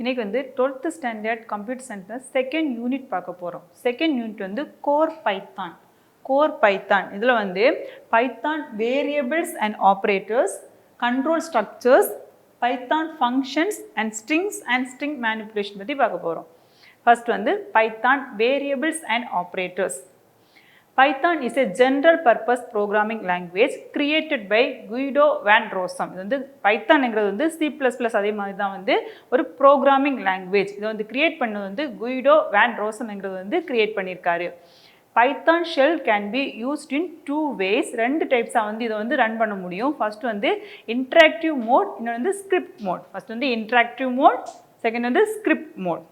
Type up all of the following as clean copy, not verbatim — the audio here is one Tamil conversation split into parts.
இன்றைக்கி வந்து 12th standard computer science second unit பார்க்க போகிறோம். செகண்ட் யூனிட் வந்து கோர் பைத்தான் இதில் வந்து Python variables and operators, control structures, Python functions and string manipulation பற்றி பார்க்க போகிறோம். ஃபர்ஸ்ட் வந்து Python variables and operators. Python is a general purpose programming language created by Guido van Rossum. இது வந்து பைத்தான்ங்கிறது வந்து C++ அதே மாதிரி தான் வந்து ஒரு ப்ரோக்ராமிங் லாங்குவேஜ். இதை வந்து கிரியேட் பண்ணது வந்து Guido van Rossumங்கிறது வந்து கிரியேட் பண்ணியிருக்காரு. Python shell can be used in 2 ways. 2 டைப்ஸாக வந்து இதை வந்து ரன் பண்ண முடியும். ஃபர்ஸ்ட் வந்து இன்ட்ராக்டிவ் மோட், இன்னொன்று வந்து ஸ்கிரிப்ட் மோட். ஃபர்ஸ்ட் வந்து இன்ட்ராக்டிவ் மோட், செகண்ட் வந்து ஸ்கிரிப்ட் மோட்.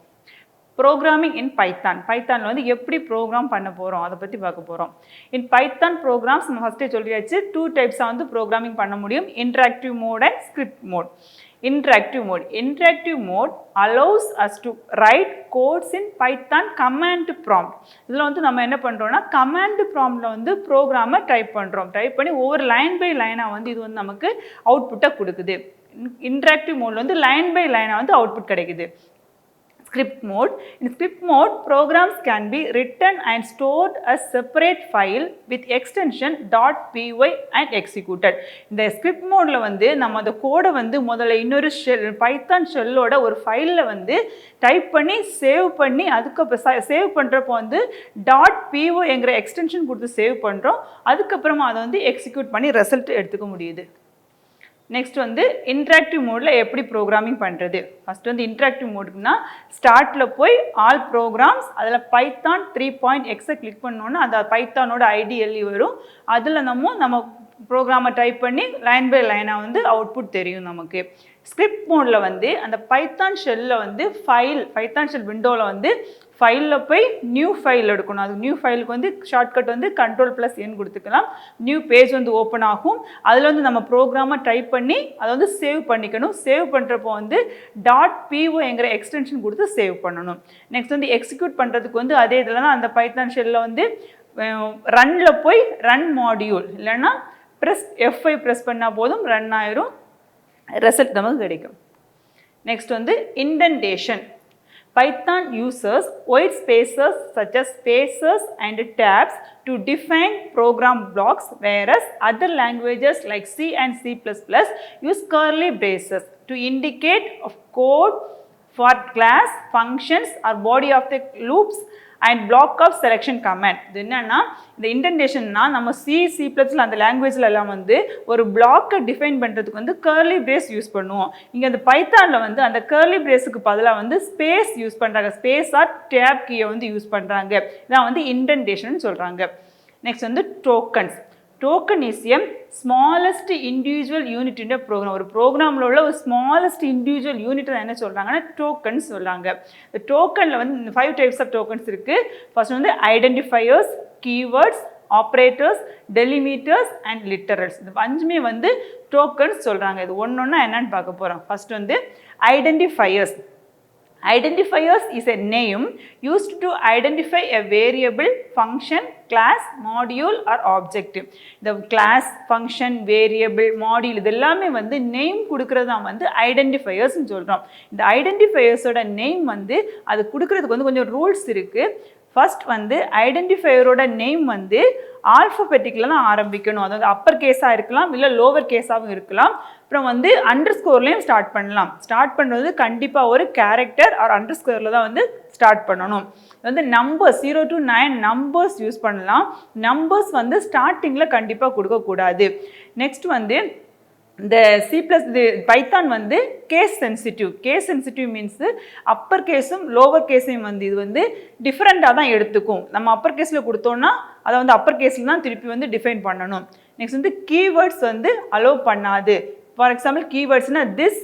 ப்ரோக்ராமிங் இன் பைத்தானில் வந்து எப்படி ப்ரோக்ராம் பண்ண போகிறோம் அதை பற்றி பார்க்க போகிறோம். இன் பைத்தான் ப்ரோக்ராம்ஸ் நம்ம ஃபஸ்ட்டே சொல்லியாச்சு, 2 டைப்ஸாக வந்து ப்ரோக்ராமிங் பண்ண முடியும், interactive mode and script mode. Interactive mode allows us to write codes in Python command prompt. இதில் வந்து நம்ம என்ன பண்ணுறோம்னா கமாண்ட் ப்ராம்ப்டில் வந்து ப்ரோக்ராமை டைப் பண்ணி ஒவ்வொரு லைன் பை லைனாக வந்து இது வந்து நமக்கு அவுட்புட்டை கொடுக்குது. இன்ட்ராக்டிவ் மோடில் வந்து லைன் பை லைனாக வந்து அவுட்புட் கிடைக்குது. Script mode. In script mode, programs can be written and stored as separate file with extension .py and executed. இந்த script modeல வந்து நம்ம அந்த கோடை வந்து முதல்ல இன்னொரு பைத்தான் ஷெல்லோட ஒரு ஃபைலில் வந்து டைப் பண்ணி சேவ் பண்ணி அதுக்கப்புறம் சேவ் பண்ணுறப்போ வந்து .py என்கிற எக்ஸ்டென்ஷன் கொடுத்து சேவ் பண்ணுறோம். அதுக்கப்புறமா அதை வந்து எக்ஸிக்யூட் பண்ணி ரிசல்ட் எடுத்துக்க முடியுது. நெக்ஸ்ட் வந்து இன்ட்ராக்டிவ் மோடில் எப்படி ப்ரோக்ராமிங் பண்ணுறது. ஃபஸ்ட் வந்து இன்ட்ராக்டிவ் மோடுக்குன்னா ஸ்டார்ட்டில் போய் ஆல் ப்ரோக்ராம்ஸ் அதில் பைத்தான் 3.xஐ கிளிக் பண்ணோன்னா அந்த பைத்தானோட ஐடிஎல்இ வரும். அதில் நம்ம ப்ரோக்ராமை டைப் பண்ணி லைன் பை லைனாக வந்து அவுட்புட் தெரியும் நமக்கு. ஸ்கிரிப்ட் மோடில் வந்து அந்த பைத்தான் ஷெல்லில் வந்து பைத்தான் ஷெல் விண்டோவில் வந்து ஃபைலில் போய் நியூ ஃபைல் எடுக்கணும். அது நியூ ஃபைலுக்கு வந்து ஷார்ட்கட் வந்து Ctrl+N கொடுத்துக்கலாம். நியூ பேஜ் வந்து ஓப்பன் ஆகும். அதில் வந்து நம்ம ப்ரோக்ராமை டைப் பண்ணி அதை வந்து சேவ் பண்ணிக்கணும். சேவ் பண்ணுறப்போ வந்து .py என்கிற எக்ஸ்டென்ஷன் கொடுத்து சேவ் பண்ணணும். நெக்ஸ்ட் வந்து எக்ஸிக்யூட் பண்ணுறதுக்கு வந்து அதே இதில் தான் அந்த பைத்தான் ஷெல்லில் வந்து ரன்னில் போய் ரன் மாடியூல் இல்லைன்னா F5 ப்ரெஸ் பண்ணால் போதும் ரன் ஆயிரும், ரிசல்ட் நமக்கு கிடைக்கும். நெக்ஸ்ட் வந்து indentation. Python uses white spaces such as spaces and tabs to define program blocks, whereas other languages like C and C++ use curly braces to indicate of code for class, functions or body of the loops and block of selection command. இது என்னன்னா இந்த இண்டென்டேஷன்னா நம்ம C++ அந்த லாங்குவேஜில் எல்லாம் வந்து ஒரு பிளாக்கை டிஃபைன் பண்ணுறதுக்கு வந்து கர்லி பிரேஸ் யூஸ் பண்ணுவோம். இங்கே அந்த பைத்தானில் வந்து அந்த கர்லி பிரேஸுக்கு பதிலாக வந்து ஸ்பேஸ் யூஸ் பண்ணுறாங்க. ஸ்பேஸ் ஆர் டேப் கீயை வந்து யூஸ் பண்ணுறாங்க. இதான் வந்து இண்டென்டேஷன் சொல்கிறாங்க. நெக்ஸ்ட் வந்து tokens. Token is a smallest individual unit in program. ஒரு ப்ரோக்ராமில் உள்ள ஒரு ஸ்மாலஸ்ட் இண்டிவிஜுவல் யூனிட் என்ன சொல்கிறாங்கன்னா டோக்கன்ஸ் சொல்கிறாங்க. இந்த டோக்கனில் வந்து 5 டைப்ஸ் ஆஃப் டோக்கன்ஸ் இருக்குது. ஃபர்ஸ்ட் வந்து identifiers, keywords, operators, delimiters and literals. இது 5மே வந்து டோக்கன்ஸ் சொல்கிறாங்க. இது ஒன்றொன்னா என்னன்னு பார்க்க போகிறோம். ஃபர்ஸ்ட் வந்து identifiers. Identifiers is a name used to identify a variable, function, class, module or object. The class, function, variable, module இது எல்லாமே வந்து நேம் கொடுக்கறது தான் வந்து ஐடென்டிஃபையர்ஸ்னு சொல்கிறோம். இந்த ஐடென்டிஃபையர்ஸோட நேம் வந்து அது கொடுக்கறதுக்கு வந்து கொஞ்சம் ரூல்ஸ் இருக்குது. ஃபர்ஸ்ட் வந்து ஐடென்டிஃபையரோட நேம் வந்து ஆல்ஃபபெட்டிக்கில் தான் ஆரம்பிக்கணும். அதாவது அப்பர் கேஸாக இருக்கலாம், இல்லை லோவர் கேஸாகவும் இருக்கலாம். அப்புறம் வந்து அண்டர்ஸ்கோர்லேயும் ஸ்டார்ட் பண்ணலாம். ஸ்டார்ட் பண்ணுறது கண்டிப்பாக ஒரு கேரக்டர் ஆர் அண்டர்ஸ்கோரில் தான் வந்து ஸ்டார்ட் பண்ணணும். வந்து நம்பர்ஸ் 0 to 9 நம்பர்ஸ் யூஸ் பண்ணலாம். நம்பர்ஸ் வந்து ஸ்டார்டிங்கில் கண்டிப்பாக கொடுக்கக்கூடாது. நெக்ஸ்ட் வந்து இந்த பைத்தான் வந்து கேஸ் சென்சிட்டிவ் மீன்ஸ் அப்பர் கேஸும் லோவர் கேஸையும் வந்து இது வந்து டிஃப்ரெண்ட்டாக தான் எடுத்துக்கும். நம்ம அப்பர் கேஸில் கொடுத்தோன்னா அதை வந்து அப்பர் கேஸில் தான் திருப்பி வந்து டிஃபைன் பண்ணணும். நெக்ஸ்ட் வந்து கீவேர்ட்ஸ் வந்து அலோவ் பண்ணாது. ஃபார் எக்ஸாம்பிள் கீவேர்ட்ஸ்னால் திஸ்,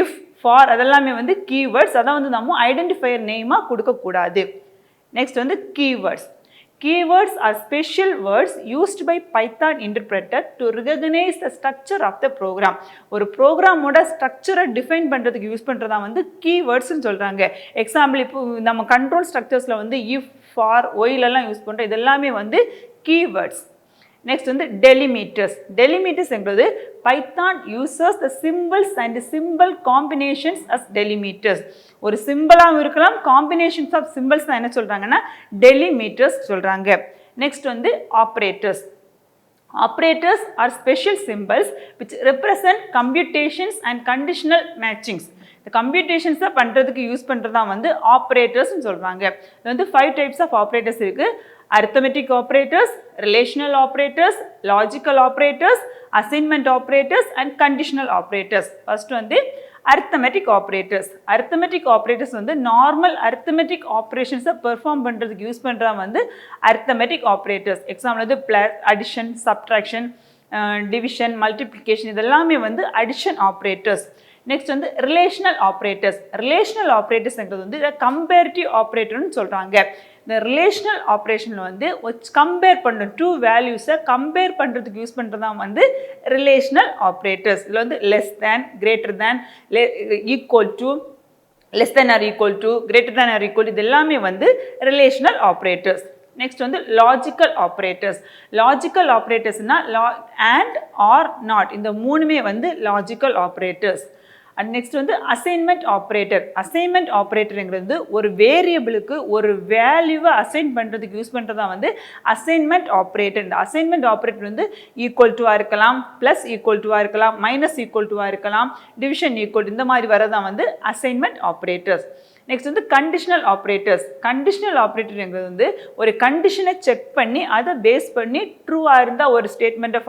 இஃப், ஃபார் அதெல்லாமே வந்து கீவேர்ட்ஸ். அதான் வந்து நம்ம ஐடென்டிஃபையர் நேமாக கொடுக்கக்கூடாது. நெக்ஸ்ட் வந்து keywords. Keywords are special words used by Python interpreter to recognize the structure of the program. ஒரு ப்ரோக்ராமோட ஸ்ட்ரக்சரை டிஃபைன் பண்ணுறதுக்கு யூஸ் பண்ணுறதா வந்து கீவேர்ட்ஸ்ன்னு சொல்கிறாங்க. எக்ஸாம்பிள் இப்போ நம்ம கண்ட்ரோல் ஸ்ட்ரக்சர்ஸில் வந்து இஃப், ஃபார், ஒயிலெல்லாம் யூஸ் பண்ணுறோம். இது எல்லாமே வந்து கீவேர்ட்ஸ். நெக்ஸ்ட் வந்து டெலிமீட்டர்ஸ். டெலிமீட்டர்ஸ் என்பது Python uses the symbols and symbol combinations as delimiters. ஒரு சிம்பிளாகவும் இருக்கலாம், காம்பினேஷன்ஸ் ஆஃப் சிம்பிள்ஸ் தான் என்ன சொல்கிறாங்கன்னா டெலிமீட்டர்ஸ் சொல்கிறாங்க. நெக்ஸ்ட் வந்து operators. Operators are special symbols which represent computations and conditional matchings. இந்த கம்ப்யூட்டேஷன்ஸை பண்ணுறதுக்கு யூஸ் பண்ணுறது தான் வந்து ஆப்ரேட்டர்ஸ்னு சொல்கிறாங்க. இது வந்து 5 types ஆஃப் ஆப்ரேட்டர்ஸ் இருக்குது. arithmetic operators, relational operators, logical operators, assignment operators and conditional operators. First வந்து arithmetic operators. Arithmetic operators வந்து normal arithmetic operations perform பண்ணுறதுக்கு யூஸ் பண்ணுறா வந்து arithmetic operators. எக்ஸாம்பிள் வந்து plus, addition, subtraction, division, multiplication இதெல்லாமே வந்து addition operators. நெக்ஸ்ட் வந்து ரிலேஷனல் ஆப்ரேட்டர்ஸ். ரிலேஷனல் ஆப்ரேட்டர்ஸ்ங்கிறது வந்து இதை கம்பேரிட்டிவ் ஆப்ரேட்டர்னு சொல்கிறாங்க. இந்த ரிலேஷனல் ஆப்ரேஷனில் வந்து கம்பேர் பண்ண டூ வேல்யூஸை கம்பேர் பண்ணுறதுக்கு யூஸ் பண்ணுறது தான் வந்து ரிலேஷனல் ஆப்ரேட்டர்ஸ். இதில் வந்து less than, greater than, equal to, less than or equal to, greater than or equal, இது எல்லாமே வந்து ரிலேஷனல் ஆப்ரேட்டர்ஸ். நெக்ஸ்ட் வந்து லாஜிக்கல் ஆப்ரேட்டர்ஸ். லாஜிக்கல் ஆப்ரேட்டர்ஸ்னால் அண்ட் ஆர் நாட், இந்த மூணுமே வந்து லாஜிக்கல் ஆப்ரேட்டர்ஸ். அண்ட் நெக்ஸ்ட் வந்து அசைன்மெண்ட் ஆப்ரேட்டர். அசைன்மெண்ட் ஆப்ரேட்டருங்கிறது ஒரு வேரியபிளுக்கு ஒரு வேல்யூவை அசைன் பண்ணுறதுக்கு யூஸ் பண்ணுறதா வந்து அசைன்மெண்ட் ஆப்ரேட்டர். இந்த அசைன்மெண்ட் ஆப்ரேட்டர் வந்து ஈக்குவல் டுவாக இருக்கலாம், ப்ளஸ் ஈக்குவல் டுவாக இருக்கலாம், மைனஸ் ஈக்குவல் டுவாக இருக்கலாம், டிவிஷன் ஈக்குவல், இந்த மாதிரி வரதான் வந்து அசைன்மெண்ட் ஆப்ரேட்டர்ஸ். நெக்ஸ்ட் வந்து கண்டிஷனல் ஆப்ரேட்டர்ஸ். கண்டிஷனல் ஆப்ரேட்டருங்கிறது வந்து ஒரு கண்டிஷனை செக் பண்ணி அதை பேஸ் பண்ணி ட்ரூவாக இருந்தால் ஒரு ஸ்டேட்மெண்ட்டை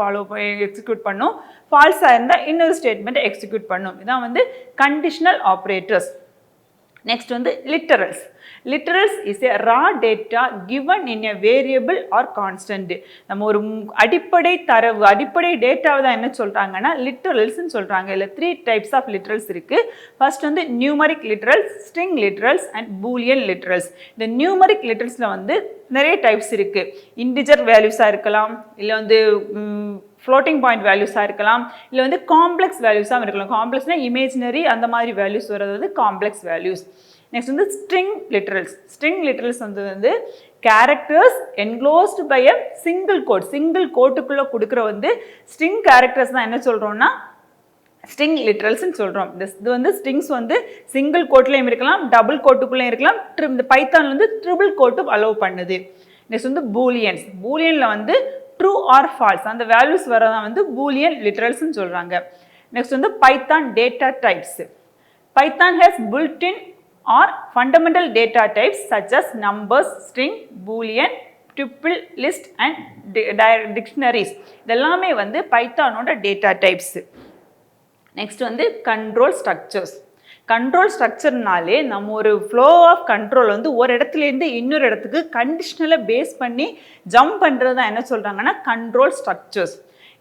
எக்ஸிக்யூட் பண்ணும், ஃபால்ஸாக இருந்தால் இன்னொரு ஸ்டேட்மெண்ட்டை எக்ஸிக்யூட் பண்ணும். இதான் வந்து கண்டிஷனல் ஆப்ரேட்டர்ஸ். நெக்ஸ்ட் வந்து literals. Literals is a raw data given in a variable or constant. நம்ம ஒரு அடிப்படை தரவு, அடிப்படை டேட்டாவை தான் என்ன சொல்கிறாங்கன்னா லிட்டரல்ஸ்ன்னு சொல்கிறாங்க. இல்லை 3 types ஆஃப் லிட்டரல்ஸ் இருக்குது. ஃபர்ஸ்ட் வந்து numeric literals, string literals and Boolean literals. இந்த நியூமரிக் லிட்டரல்ஸில் வந்து நிறைய டைப்ஸ் இருக்குது. இன்டிஜர் வேல்யூஸாக இருக்கலாம், இல்லை வந்து ஃப்ளோட்டிங் பாயிண்ட் வேல்யூஸாக இருக்கலாம், இல்லை வந்து காம்ப்ளெக்ஸ் வேல்யூஸாக இருக்கலாம். காம்ப்ளெக்ஸ்னால் இமேஜினரி அந்த மாதிரி வேல்யூஸ் வர்றது வந்து காம்ப்ளெக்ஸ் வேல்யூஸ். நெக்ஸ்ட் வந்து ஸ்ட்ரிங் லிட்டரல்ஸ். ஸ்ட்ரிங் லிட்டரல்ஸ் வந்து characters enclosed by a single quote. Single கோட்டுக்குள்ளே கொடுக்குற வந்து ஸ்ட்ரிங் கேரக்டர்ஸ் தான் என்ன சொல்கிறோம்னா ஸ்ட்ரிங் லிட்டரல்ஸ்ன்னு சொல்கிறோம். இது வந்து ஸ்ட்ரிங்ஸ் வந்து சிங்கிள் கோட்லேயும் இருக்கலாம், டபுள் கோட்டுக்குள்ளேயும் இருக்கலாம். இந்த பைத்தான் வந்து ட்ரிபிள் கோட்டு அலோவ் பண்ணுது. நெக்ஸ்ட் வந்து பூலியன்ஸ். பூலியனில் வந்து ட்ரூ ஆர் ஃபால்ஸ் அந்த வேல்யூஸ் வரதான் வந்து பூலியன் லிட்டரல்ஸ்ன்னு சொல்கிறாங்க. நெக்ஸ்ட் வந்து Python data types. Python has built-in or fundamental data types such as numbers, string, boolean, tuple, list and dictionaries. இதெல்லாமே வந்து பைத்தானோட டேட்டா டைப்ஸ். நெக்ஸ்ட் வந்து கண்ட்ரோல் ஸ்ட்ரக்சர்ஸ். கண்ட்ரோல் ஸ்ட்ரக்சர்னாலே நம்ம ஒரு ஃப்ளோ ஆஃப் கண்ட்ரோல் வந்து ஒரு இடத்துலேருந்து இன்னொரு இடத்துக்கு கண்டிஷனலை பேஸ் பண்ணி ஜம்ப் பண்ணுறது தான் என்ன சொல்கிறாங்கன்னா control structures.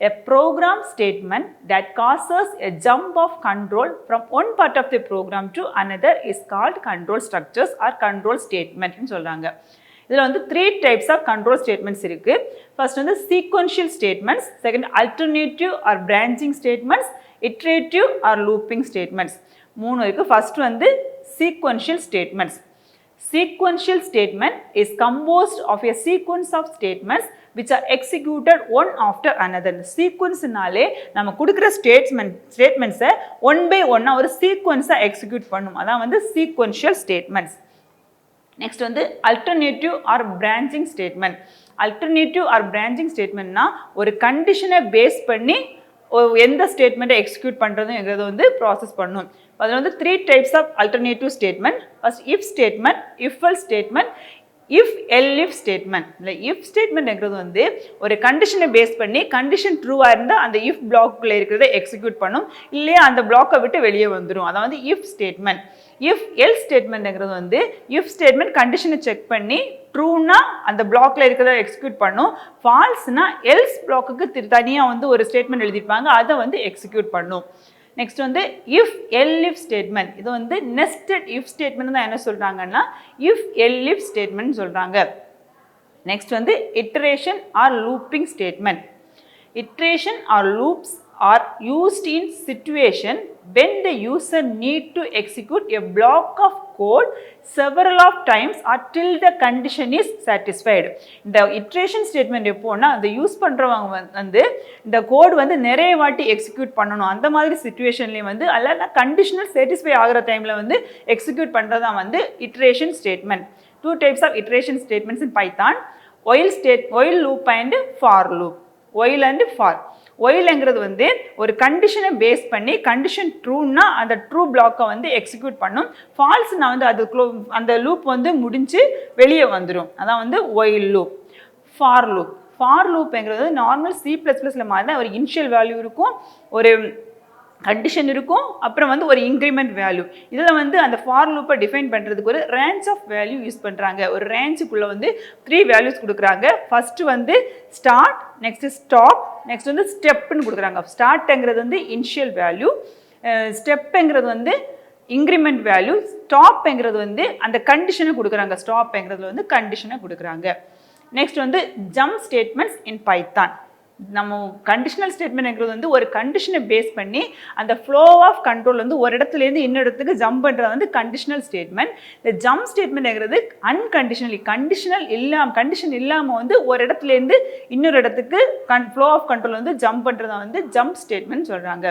A program statement that causes a jump of control from one part of the program to another is called control structures or control statement னு சொல்றாங்க. இதில் வந்து 3 types of control statements இருக்கு. ஃபர்ஸ்ட் வந்து sequential statements, second alternative or branching statements, iterative or looping statements. 3 இருக்கு. ஃபர்ஸ்ட் வந்து sequential statements. Sequential statement is composed of a sequence of statements which are executed one after another. சீக்வன்ஸ்னாலே நம்ம கொடுக்குற ஸ்டேட்மெண்ட்ஸை ஒன் பை ஒன்னாக ஒரு சீக்வன்ஸாக எக்ஸிக்யூட் பண்ணும். அதான் வந்து சீக்வன்ஷியல் ஸ்டேட்மெண்ட்ஸ். நெக்ஸ்ட் வந்து alternative or branching statement. Alternative or branching ஸ்டேட்மெண்ட்னா ஒரு கண்டிஷனை பேஸ் பண்ணி எந்த ஸ்டேட்மெண்ட்டை எக்ஸிக்யூட் பண்ணுறதுங்கிறது வந்து ப்ராசஸ் பண்ணும். அதில் வந்து 3 types of alternative statement. First if statement, if else statement, if elif statement. இல்லை இஃப் ஸ்டேட்மெண்ட்ங்கிறது வந்து ஒரு கண்டிஷனை பேஸ் பண்ணி கண்டிஷன் ட்ரூவாக இருந்தால் அந்த இஃப் பிளாக்குள்ளே இருக்கிறத எக்ஸிக்யூட் பண்ணும், இல்லையா அந்த பிளாக்கை விட்டு வெளியே வந்துடும். அதான் வந்து இஃப் ஸ்டேட்மெண்ட். இஃப் எல் ஸ்டேட்மெண்ட்ங்கிறது வந்து இஃப் ஸ்டேட்மெண்ட் கண்டிஷனை செக் பண்ணி ட்ரூனா அந்த பிளாக்ல இருக்கிறத எக்ஸிக்யூட் பண்ணும், ஃபால்ஸ்னா எல்ஸ் பிளாக்குக்கு தனியாக வந்து ஒரு ஸ்டேட்மெண்ட் எழுதியிருப்பாங்க, அதை வந்து எக்ஸிக்யூட் பண்ணும். நெக்ஸ்ட் வந்து இஃப் எல்இஃப் ஸ்டேட்மெண்ட். இது வந்து நெஸ்டட் இஃப் ஸ்டேட்மெண்ட் தான் என்ன சொல்கிறாங்கன்னா இஃப் எல்இஃப் ஸ்டேட்மெண்ட் சொல்கிறாங்க. நெக்ஸ்ட் வந்து iteration or looping statement. Iteration or loops are used in situation when the user need to execute a block of code several of times or till the condition is satisfied. இந்த iteration statement எப்போனா அந்த யூஸ் பண்றவங்க வந்து இந்த கோட் வந்து நிறைய வாட்டி எக்ஸிக்யூட் பண்ணணும். அந்த மாதிரி சிச்சுவேஷன்லயே வந்து அல்ல கண்டிஷனல் satisfy ஆகுற டைம்ல வந்து எக்ஸிக்யூட் பண்றதா வந்து iteration statement. Two types of iteration statements in Python: while loop and for loop. while and for. whileங்கிறது வந்து ஒரு கண்டிஷனை பேஸ் பண்ணி கண்டிஷன் ட்ரூன்னா அந்த ட்ரூ பிளாக்கை வந்து எக்ஸிக்யூட் பண்ணும். ஃபால்ஸ்னா வந்து அது அந்த லூப் வந்து முடிஞ்சு வெளியே வந்துடும். அதான் வந்து while loop. For loop. For லூப்ங்கிறது நார்மல் C++ல மாதிரி தான் ஒரு இனிஷியல் வேல்யூ இருக்கும், ஒரு கண்டிஷன் இருக்கும், அப்புறம் வந்து ஒரு இன்க்ரிமெண்ட் வேல்யூ. இதில் வந்து அந்த ஃபார் லூப்பை டிஃபைன் பண்ணுறதுக்கு ஒரு ரேஞ்ச் ஆஃப் வேல்யூ யூஸ் பண்ணுறாங்க. ஒரு ரேஞ்சுக்குள்ளே வந்து 3 வேல்யூஸ் கொடுக்குறாங்க. ஃபஸ்ட்டு வந்து ஸ்டார்ட், நெக்ஸ்ட்டு ஸ்டாப், நெக்ஸ்ட் வந்து ஸ்டெப்புன்னு கொடுக்குறாங்க. ஸ்டார்ட்ங்கிறது வந்து இனிஷியல் வேல்யூ, ஸ்டெப்புங்கிறது வந்து இன்க்ரிமெண்ட் வேல்யூ, ஸ்டாப்ங்கிறது வந்து அந்த கண்டிஷனை கொடுக்குறாங்க. ஸ்டாப்ங்கிறதுல வந்து கண்டிஷனை கொடுக்குறாங்க. நெக்ஸ்ட் வந்து ஜம்ப் ஸ்டேட்மெண்ட்ஸ் இன் பைத்தான். நம்ம கண்டிஷனல் ஸ்டேட்மெண்ட்ங்கிறது வந்து ஒரு கண்டிஷனை பேஸ் பண்ணி அந்த ஃப்ளோ ஆஃப் கண்ட்ரோல் வந்து ஒரு இடத்துலேருந்து இன்னொரு இடத்துக்கு ஜம்ப் பண்ணுறது வந்து கண்டிஷனல் ஸ்டேட்மெண்ட். இந்த ஜம்ப் ஸ்டேட்மெண்ட்ங்கிறது அன்கண்டிஷனலி கண்டிஷன் இல்லாமல் வந்து ஒரு இடத்துலேருந்து இன்னொரு இடத்துக்கு ஃப்ளோ ஆஃப் கண்ட்ரோல் வந்து ஜம்ப் பண்ணுறதை வந்து ஜம்ப் ஸ்டேட்மெண்ட் சொல்கிறாங்க.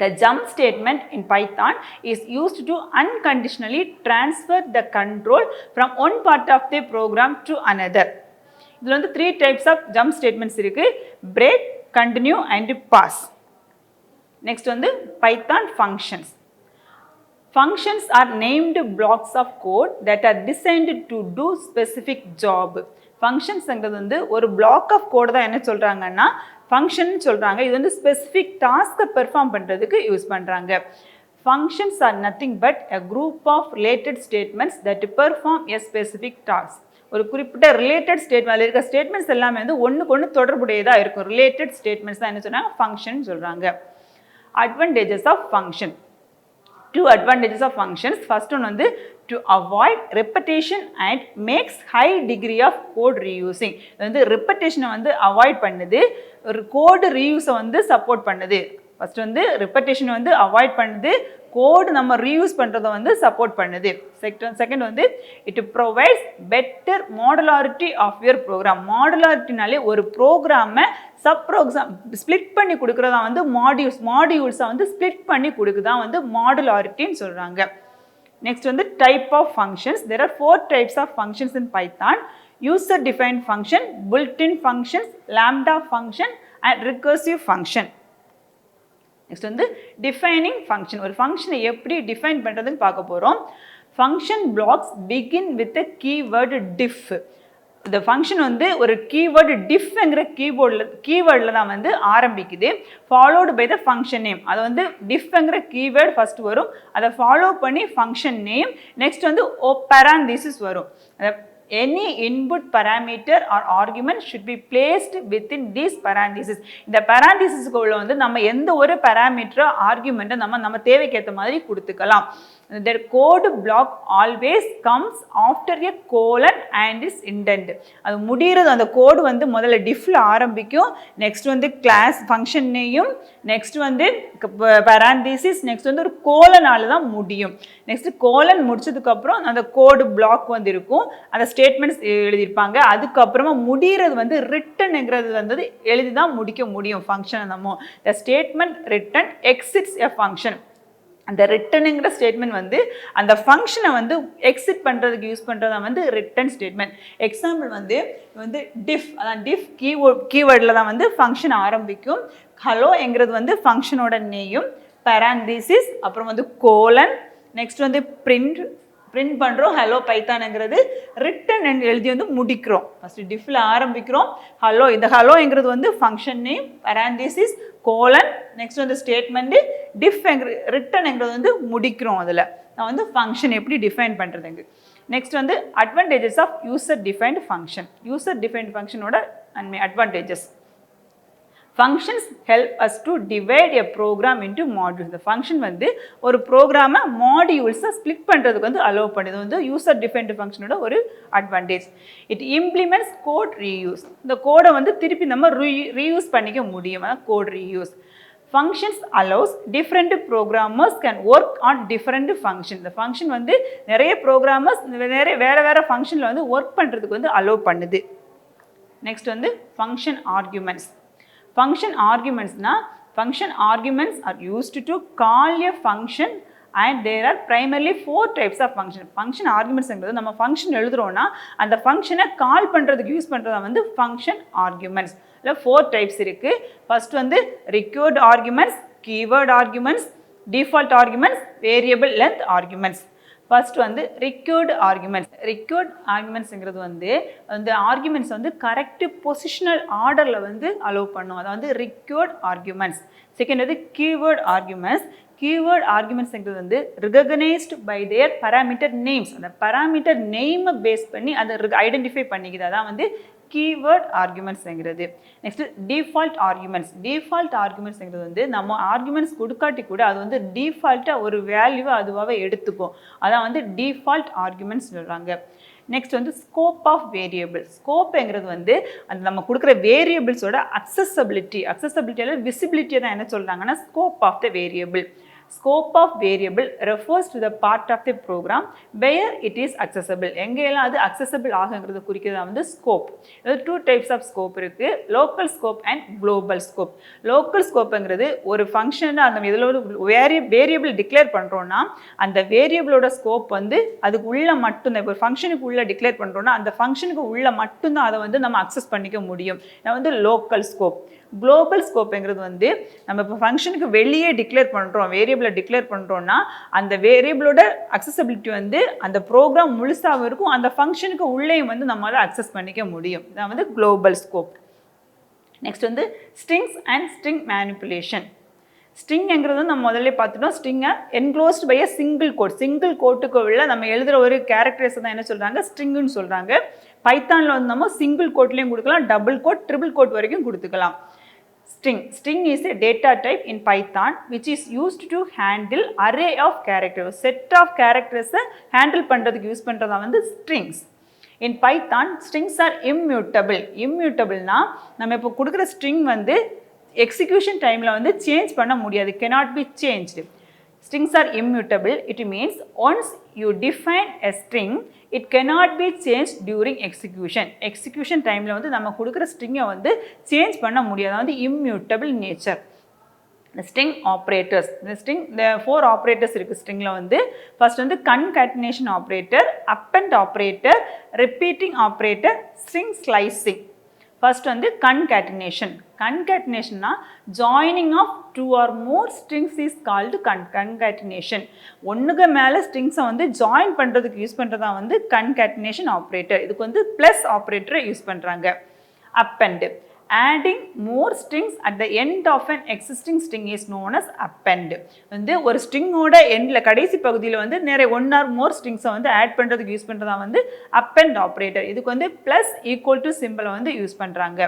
The jump statement in Python is used to unconditionally transfer the control from one part of the program to another. இதில் வந்து 3 types of jump statements இருக்கு: break, continue and pass. Next வந்து Python functions. Functions are named blocks of code that are designed to do specific job. ஃபங்க்ஷன்ஸ்ங்கிறது வந்து ஒரு பிளாக் ஆஃப் கோடு தான் என்ன சொல்கிறாங்கன்னா ஃபங்க்ஷன் சொல்கிறாங்க. இது வந்து ஸ்பெசிஃபிக் டாஸ்க்கை பெர்ஃபார்ம் பண்ணுறதுக்கு யூஸ் பண்ணுறாங்க. Functions are nothing but a group of related statements that perform a specific task. ஒரு குறிப்பிட்ட ரிலேட்டட் ஸ்டேட்மெண்ட் இருக்க ஸ்டேட்மெண்ட்ஸ் எல்லாமே வந்து ஒன்றுக்கு ஒன்று தொடர்புடையதாக இருக்கும். ரிலேட்டட் ஸ்டேட்மெண்ட்ஸ் தான் என்ன சொன்னாங்க ஃபங்க்ஷன் சொல்கிறாங்க. Advantages of function. 2 advantages of functions. First one வந்து to avoid repetition and makes high degree of code reusing. இது வந்து repetition வந்து அவாய்ட் பண்ணுது, ஒரு கோடு ரீயூஸை வந்து சப்போர்ட் பண்ணுது. ஃபர்ஸ்ட் வந்து repetition வந்து அவாய்ட் பண்ணுது, கோடு நம்ம ரீயூஸ் பண்ணுறதை வந்து சப்போர்ட் பண்ணுது. செகண்ட் வந்து it provides better modularity of your program. மாடுலாரிட்டினாலே ஒரு ப்ரோக்ராமை சப்ரோக்ராம் ஸ்ப்ளிட் பண்ணி கொடுக்குறதா வந்து மாடியூல்ஸை வந்து ஸ்ப்ளிட் பண்ணி கொடுக்குதான் வந்து மாடுலாரிட்டின்னு சொல்கிறாங்க. நெக்ஸ்ட் வந்து type of functions. There are 4 types of functions in Python: user defined function, built-in functions, lambda function and recursive function. Next வந்து டிஃபைனிங் ஃபங்க்ஷன். ஒரு ஃபங்க்ஷனை எப்படி டிஃபைன் பண்ணுறதுன்னு பார்க்க போகிறோம். Function blocks begin with a keyword def. இந்த ஃபங்க்ஷன் வந்து ஒரு கீவேர்டு டிஃப்ங்கிற கீவேர்டில் தான் வந்து ஆரம்பிக்குது. Followed by the function name. அது வந்து டிஃப்ங்கிற கீவேர்டு ஃபர்ஸ்ட் வரும், அதை ஃபாலோ பண்ணி ஃபங்க்ஷன் நேம், நெக்ஸ்ட் வந்து பேராந்தீசிஸ் வரும். Any input parameter or argument should be placed within these parentheses. இந்த parenthesesக்குள்ள வந்து நம்ம எந்த ஒரு parameter argument நம்ம தேவைக்கு ஏற்ற மாதிரி கொடுத்துக்கலாம். The code block always comes after a colon and is indent. அது முடிகிறது அந்த கோடு வந்து முதல்ல டிஃப்ல ஆரம்பிக்கும், நெக்ஸ்ட் வந்து கிளாஸ் ஃபங்க்ஷன் நேயும், நெக்ஸ்ட் வந்து parenthesis, நெக்ஸ்ட் வந்து ஒரு கோலனால தான் முடியும். நெக்ஸ்ட் கோலன் முடிச்சதுக்கப்புறம் அந்த கோடு பிளாக் வந்து இருக்கும், அந்த ஸ்டேட்மெண்ட்ஸ் எழுதியிருப்பாங்க. அதுக்கப்புறமா முடிகிறது வந்து ரிட்டன்ங்கிறது வந்து எழுதி தான் முடிக்க முடியும் ஃபங்க்ஷனை. நம்ம the statement return exits a function. அந்த ரிட்டனுங்கிற ஸ்டேட்மெண்ட் வந்து அந்த ஃபங்க்ஷனை வந்து எக்ஸிட் பண்ணுறதுக்கு யூஸ் பண்ணுறது தான் வந்து ரிட்டன் ஸ்டேட்மெண்ட். எக்ஸாம்பிள் வந்து டிஃப், அதான் டிஃப் கீவேர்டில் தான் வந்து ஃபங்க்ஷன் ஆரம்பிக்கும். ஹலோங்கிறது வந்து ஃபங்க்ஷனோட நேயும், பேராந்தீசிஸ், அப்புறம் வந்து கோலன், நெக்ஸ்ட் வந்து பிரிண்ட் பண்ணுறோம். ஹலோ பைத்தானுங்கிறது ரிட்டன் எழுதி வந்து முடிக்கிறோம். ஃபஸ்ட்டு டிஃப்ல ஆரம்பிக்கிறோம், ஹலோ, இந்த ஹலோங்கிறது வந்து ஃபங்க்ஷன் நேம், பேராந்தீசிஸ், கோலன், நெக்ஸ்ட் வந்து ஸ்டேட்மெண்ட்டு, ரிட்டன்ங்கிறது வந்து முடிக்கிறோம். அதில் நான் வந்து ஃபங்க்ஷன் எப்படி டிஃபைன் பண்ணுறதுங்க. நெக்ஸ்ட் வந்து advantages of user defined function. User defined ஃபங்க்ஷனோட advantages. functions help us to divide a program into modules. The function வந்து ஒரு ப்ரோக்ராமை மாடியூல்ஸை ஸ்ப்ளிட் பண்ணுறதுக்கு வந்து அலோவ் பண்ணுது வந்து யூசர் டிஃபைன்டு ஃபங்க்ஷனோட ஒரு advantage. It implements code reuse. இந்த கோடை வந்து திருப்பி நம்ம ரீயூஸ் பண்ணிக்க முடியும், code reuse. Functions allows different programmers can work on different functions. இந்த ஃபங்க்ஷன் வந்து நிறைய ப்ரோக்ராமர்ஸ் வேறு ஃபங்க்ஷனில் வந்து ஒர்க் பண்ணுறதுக்கு வந்து அலோவ் பண்ணுது. நெக்ஸ்ட் வந்து function arguments. Function arguments are used to call a function and there are primarily 4 types of function. Function arguments என்கிறது நம்ம ஃபங்க்ஷன் எழுதுறோம்னா அந்த ஃபங்க்ஷனை கால் பண்ணுறதுக்கு யூஸ் பண்ணுறதா வந்து ஃபங்க்ஷன் ஆர்குமெண்ட்ஸ். இல்லை 4 டைப்ஸ் இருக்குது. ஃபர்ஸ்ட் வந்து required arguments, keyword arguments, default arguments, variable length arguments. First வந்து ரிக்வயர்ட் ஆர்குமெண்ட்ஸ். ரிக்வயர்ட் ஆர்குமெண்ட்ஸுங்கிறது வந்து அந்த ஆர்குமெண்ட்ஸ் வந்து கரெக்ட் பொசிஷனல் ஆர்டரில் வந்து அலோவ் பண்ணும், அதை வந்து ரிக்வயர்ட் ஆர்குமெண்ட்ஸ். செகண்ட் வந்து கீவேர்ட் ஆர்குமெண்ட்ஸ். கீவேர்ட் ஆர்குமெண்ட்ஸ்ங்கிறது வந்து recognised by their parameter names. அந்த பராமீட்டர் நேமை பேஸ் பண்ணி அதை ஐடென்டிஃபை பண்ணிக்குது, அதான் வந்து கீவேர்ட் ஆர்குமெண்ட்ஸ்ங்கிறது. Next default arguments. டிஃபால்ட் ஆர்குமெண்ட்ஸ்ங்கிறது வந்து நம்ம ஆர்குமெண்ட்ஸ் கொடுக்காட்டி கூட அது வந்து டிஃபால்ட்டாக ஒரு வேல்யூவை அதுவாகவே எடுத்துக்கும், அதான் வந்து டிஃபால்ட் ஆர்குமெண்ட்ஸ் சொல்கிறாங்க. நெக்ஸ்ட் வந்து ஸ்கோப் ஆஃப் வேரியபிள். ஸ்கோப்புங்கிறது வந்து அந்த நம்ம கொடுக்குற வேரியபிள்ஸோட அக்சசபிலிட்டியால் விசிபிலிட்டியை தான் என்ன சொல்கிறாங்கன்னா scope of the variable. Scope of variable refers to the part of the program where it is accessible. எங்கெல்லாம் அது accessible ஆகுங்கிறது குறிக்கிறது வந்து scope. இது 2 types of scope இருக்கு, local scope and global scope. local scopeங்கிறது ஒரு ஃபங்க்ஷன் அந்த இதில் ஒரு வேரியபிள் டிக்ளேர் பண்ணுறோன்னா அந்த வேரியபிளோட ஸ்கோப் வந்து அதுக்கு உள்ள மட்டும்தான். இப்போ ஒரு ஃபங்க்ஷனுக்கு உள்ள டிக்ளேர் பண்ணுறோன்னா அந்த ஃபங்க்ஷனுக்கு உள்ள மட்டும்தான் அதை வந்து நம்ம அக்சஸ் பண்ணிக்க முடியும், அது வந்து லோக்கல் ஸ்கோப். குளோபல் ஸ்கோப்புங்கிறது வந்து நம்ம இப்போ ஃபங்க்ஷனுக்கு வெளியே டிக்ளேர் பண்ணுறோம், வேரியபிளை டிக்ளேர் பண்ணுறோன்னா அந்த வேரியபிளோட அக்சசபிலிட்டி வந்து அந்த ப்ரோக்ராம் முழுசாகவும் இருக்கும், அந்த ஃபங்க்ஷனுக்கு உள்ளேயும் வந்து நம்மளால் அக்சஸ் பண்ணிக்க முடியும், இதான் வந்து குளோபல் ஸ்கோப். நெக்ஸ்ட் வந்து ஸ்ட்ரிங்ஸ் அண்ட் ஸ்ட்ரிங் மேனிப்புலேஷன். ஸ்ட்ரிங்கிறது நம்ம முதல்ல பார்த்துட்டோம், ஸ்ட்ரிங்கை enclosed by a single quote. Single கோட்டுக்கு உள்ள நம்ம எழுதுகிற ஒரு கேரக்டர்ஸ் தான் என்ன சொல்கிறாங்க, ஸ்ட்ரிங்குன்னு சொல்கிறாங்க. பைத்தானில் வந்து நம்ம சிங்கிள் கோட்லேயும் கொடுக்கலாம், டபுள் கோட், ட்ரிபிள் கோட் வரைக்கும் கொடுத்துக்கலாம். String is a data type in Python which is used to handle array of characters. Set of characters handle பண்றதுக்கு யூஸ் பண்றதா வந்து strings. In Python strings are immutable. Immutableனா நம்ம இப்போ கொடுக்குற string வந்து எக்ஸிக்யூஷன் டைமில் வந்து சேஞ்ச் பண்ண முடியாது, cannot be changed. Strings are immutable. It means once you define a string, it cannot be changed during execution. Execution டைமில் வந்து நம்ம கொடுக்குற ஸ்ட்ரிங்கை வந்து சேஞ்ச் பண்ண முடியாது, வந்து immutable nature. The string operators. The 4 operators இருக்குது ஸ்ட்ரிங்கில் வந்து. ஃபர்ஸ்ட் வந்து concatenation operator, append operator, repeating operator, string slicing. First வந்து concatenation. Concatenation-னா joining of 2 or more strings is called concatenation. ஒன்றுக்கு மேலே ஸ்ட்ரிங்ஸை வந்து ஜாயின் பண்ணுறதுக்கு யூஸ் பண்ணுறதா வந்து concatenation operator. இதுக்கு வந்து ப்ளஸ் ஆப்ரேட்டரை யூஸ் பண்ணுறாங்க. Append. Adding more strings at the end of an existing string is known as append. வந்து ஒரு ஸ்ட்ரிங்கோட எண்டில் கடைசி பகுதியில் வந்து நிறைய 1 or more ஸ்ட்ரிங்ஸை வந்து ஆட் பண்ணுறதுக்கு யூஸ் பண்ணுறதா வந்து append ஆப்ரேட்டர். இதுக்கு வந்து ப்ளஸ் ஈக்குவல் டு சிம்பிளை வந்து யூஸ் பண்ணுறாங்க.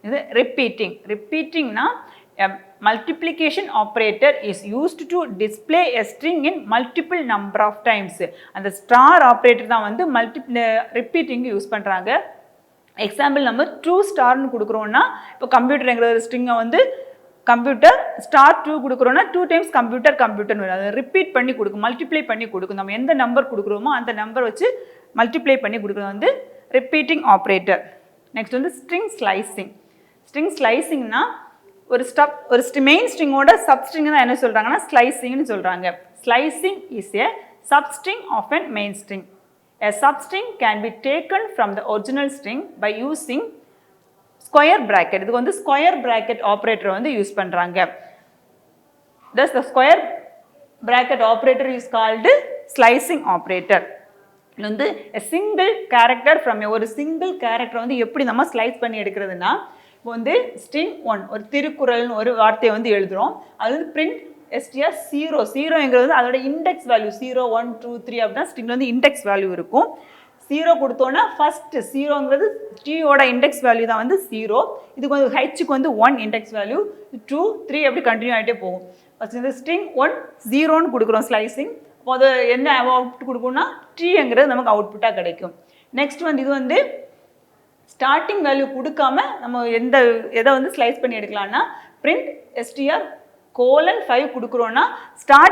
இது repeating. Repeatingனா multiplication operator is used to display a string in multiple number of times. அந்த ஸ்டார் ஆப்ரேட்டர் தான் வந்து repeating யூஸ் பண்ணுறாங்க. எக்ஸாம்பிள் நம்ம 2 ஸ்டார்னு கொடுக்குறோன்னா இப்போ கம்ப்யூட்டருங்கிற ஒரு ஸ்ட்ரிங்கை வந்து கம்ப்யூட்டர் ஸ்டார் 2 கொடுக்குறோன்னா 2 டைம்ஸ் கம்ப்யூட்டர்னு வரும், அதை ரிப்பீட் பண்ணி கொடுக்கும், மல்டிப்ளை பண்ணி கொடுக்கும். நம்ம எந்த நம்பர் கொடுக்குறோமோ அந்த நம்பர் வச்சு மல்டிப்ளை பண்ணி கொடுக்குறது வந்து ரிப்பீட்டிங் ஆப்ரேட்டர். நெக்ஸ்ட் வந்து ஸ்ட்ரிங் ஸ்லைசிங். ஸ்ட்ரிங் ஸ்லைசிங்னா ஒரு மெயின் ஸ்ட்ரிங்கோட சப்ஸ்ட்ரிங் தான் என்ன சொல்கிறாங்கன்னா ஸ்லைசிங்னு சொல்கிறாங்க. Slicing is a substring of an main string. A substring can be taken from the original string by using square bracket. இதுக்கு வந்து square bracket operator வந்து யூஸ் பண்ணுறாங்க. Thus the square bracket operator is called slicing operator. இது வந்து a single character from ஒரு single character வந்து எப்படி நம்ம ஸ்லைஸ் பண்ணி எடுக்கிறதுனா, இப்போ வந்து string 1 ஒரு திருக்குறள்னு ஒரு வார்த்தையை வந்து எழுதுகிறோம், அது வந்து print str 0. 0ங்கிறது அதோட இண்டெக்ஸ் வேல்யூ 0 1 2 3 அப்படின்னா ஸ்ட்ரிங்ல வந்து இண்டெக்ஸ் வேல்யூ இருக்கும். 0 கொடுத்தோன்னா ஃபர்ஸ்ட் 0ங்கிறது Tயோட இண்டெக்ஸ் வேல்யூ தான் வந்து 0. இதுக்கு வந்து ஹெச்சுக்கு வந்து 1 இண்டெக்ஸ் வேல்யூ, 2 3 அப்படி கண்டினியூ ஆகிட்டே போகும். ஃபர்ஸ்ட் இந்த ஸ்ட்ரிங் 1 0ன்னு கொடுக்குறோம் ஸ்லைசிங். அப்போ அது என்ன அவுட் கொடுக்கும்னா Tங்கிறது நமக்கு அவுட்புட்டாக கிடைக்கும். நெக்ஸ்ட் வந்து இது வந்து ஸ்டார்டிங் வேல்யூ கொடுக்காம நம்ம எதை வந்து ஸ்லைஸ் பண்ணி எடுக்கலாம்னா print str கோலன் 5 கொடுக்குறோன்னா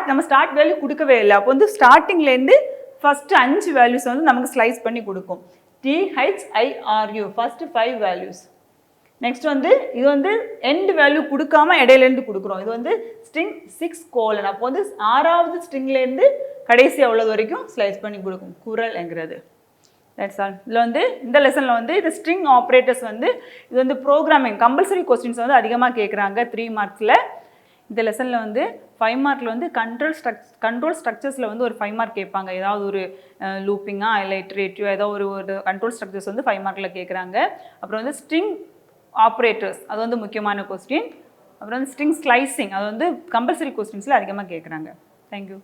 நம்ம ஸ்டார்ட் வேல்யூ கொடுக்கவே இல்லை. அப்போ வந்து ஸ்டார்டிங்லேருந்து ஃபஸ்ட்டு 5 வேல்யூஸ் வந்து நமக்கு ஸ்லைஸ் பண்ணி கொடுக்கும். THIRU first 5 values. நெக்ஸ்ட் வந்து இது வந்து எண்ட் வேல்யூ கொடுக்காம இடையிலேருந்து கொடுக்குறோம். இது வந்து ஸ்ட்ரிங் 6 கோலன். அப்போ வந்து 6வது ஸ்ட்ரிங்லேருந்து கடைசி எவ்வளவு வரைக்கும் ஸ்லைஸ் பண்ணி கொடுக்கும் குரல்ங்கிறது. That's all. இதில் வந்து இந்த லெசனில் வந்து இது ஸ்ட்ரிங் ஆப்ரேட்டர்ஸ் வந்து இது வந்து ப்ரோக்ராமிங் கம்பல்சரி கொஸ்டின்ஸ் வந்து அதிகமாக கேட்குறாங்க 3 மார்க்ஸில். இந்த லெசனில் வந்து 5 மார்க்கில் வந்து கண்ட்ரோல் ஸ்ட்ரக்சர்ஸில் வந்து ஒரு 5 மார்க் கேட்பாங்க. ஏதாவது ஒரு லூப்பிங்காக இல்லை இட்ரேட்டிவ் ஏதோ ஒரு கண்ட்ரோல் ஸ்ட்ரக்சர்ஸ் வந்து 5 மார்க்கில் கேட்குறாங்க. அப்புறம் வந்து ஸ்ட்ரிங் ஆப்ரேட்டர்ஸ் அது வந்து முக்கியமான கொஸ்டின். அப்புறம் வந்து ஸ்ட்ரிங் ஸ்லைசிங் அது வந்து கம்பல்சரி கொஸ்டின்ஸில் அதிகமாக கேட்குறாங்க. தேங்க்யூ.